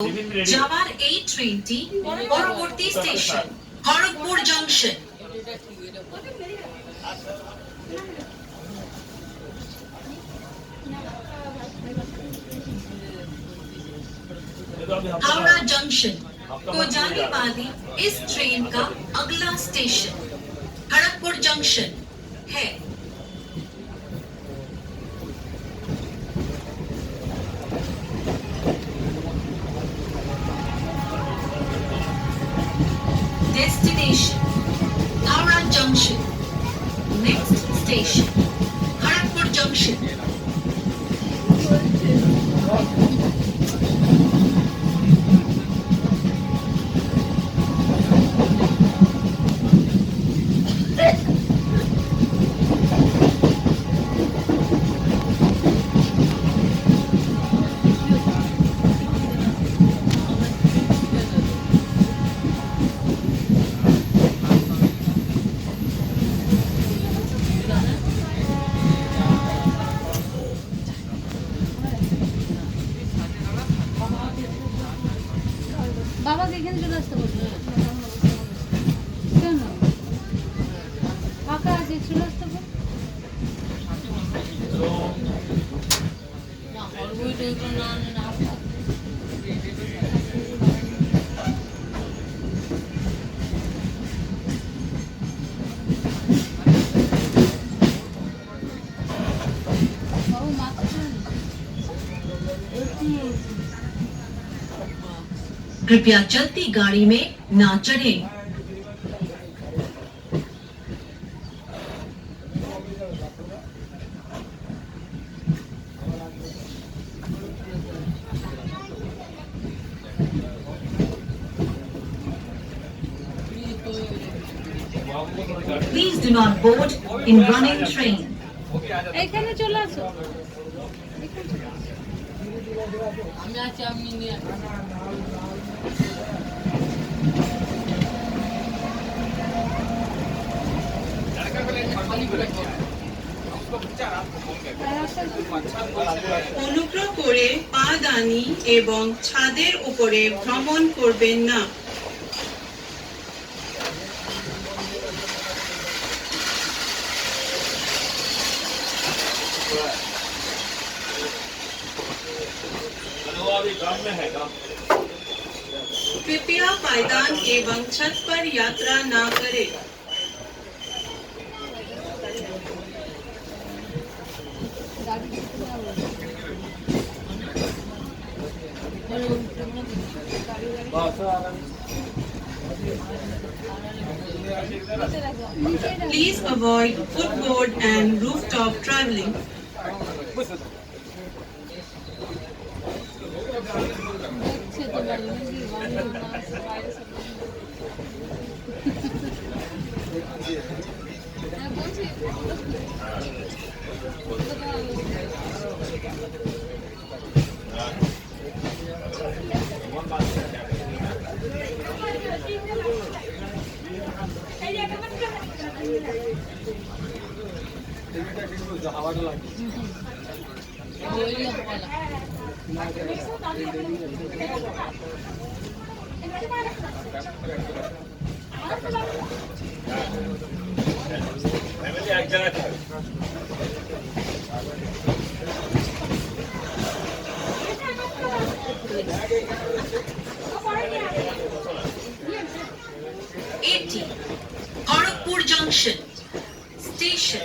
যাওয়ার এই ট্রেনটি পরবর্তী station Kharagpur junction. Howrah junction को जाने वाली इस ट्रेन का अगला स्टेशन खड़गपुर जंक्शन है। Destination Howrah Junction. Next station Kharagpur Junction. বাবা এখানে চলে আসতে বলছে কেন ফাঁকা আছে চলে আসতে বল না হলুদ না না বাবু মাছ कृपया चलती गाड़ी में ना चढ़ें। Please do not board in running train. এখানে চলে আসো আমি আছি আমি নিয়ে অনুগ্রহ করে পাদানি এবং ছাদের উপরে ভ্রমণ করবেন না। कृपया पायदान एवं छत पर यात्रा न करें। Please avoid footboard and rooftop traveling. Kharagpur Junction Station.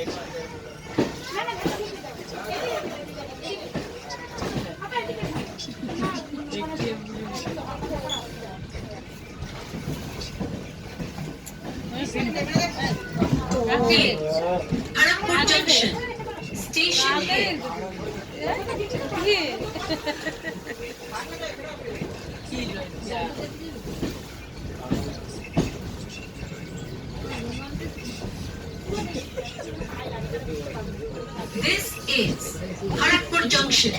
Kharagpur Junction Station. This is Kharagpur Junction.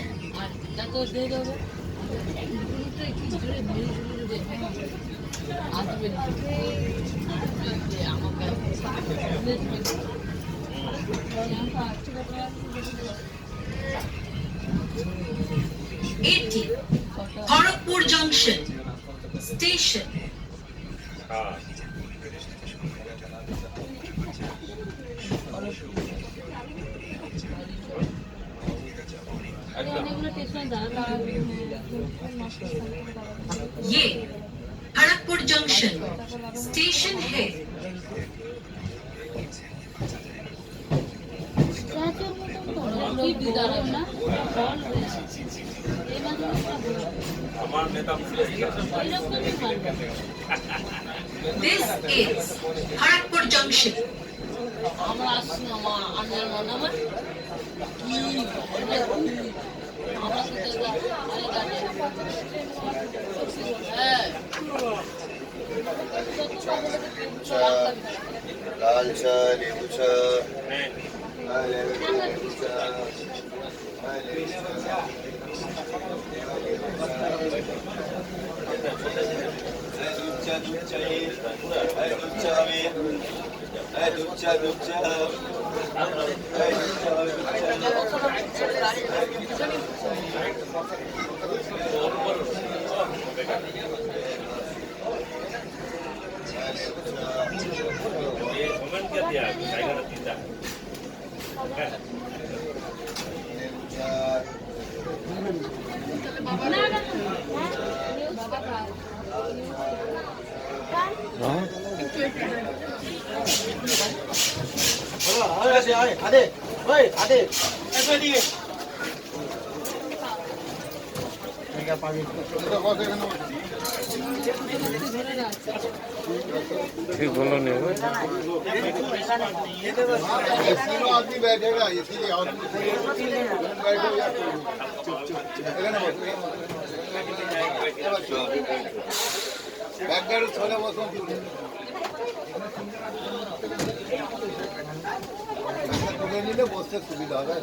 Kharagpur Junction Station. অনেকগুলো স্টেশনে দাঁড়া ये खड़गपुर जंक्शन स्टेशन है। This is Kharagpur Junction. আমরা আসছি আমার আনের মনে আমার লাল চা লেবু চা ठीक बोलो नहीं हुआ तीनों आदमी बैठेगा इसीलिए बैकगाड़ी छोले बसों নিলে বসতে সুবিধা হবে।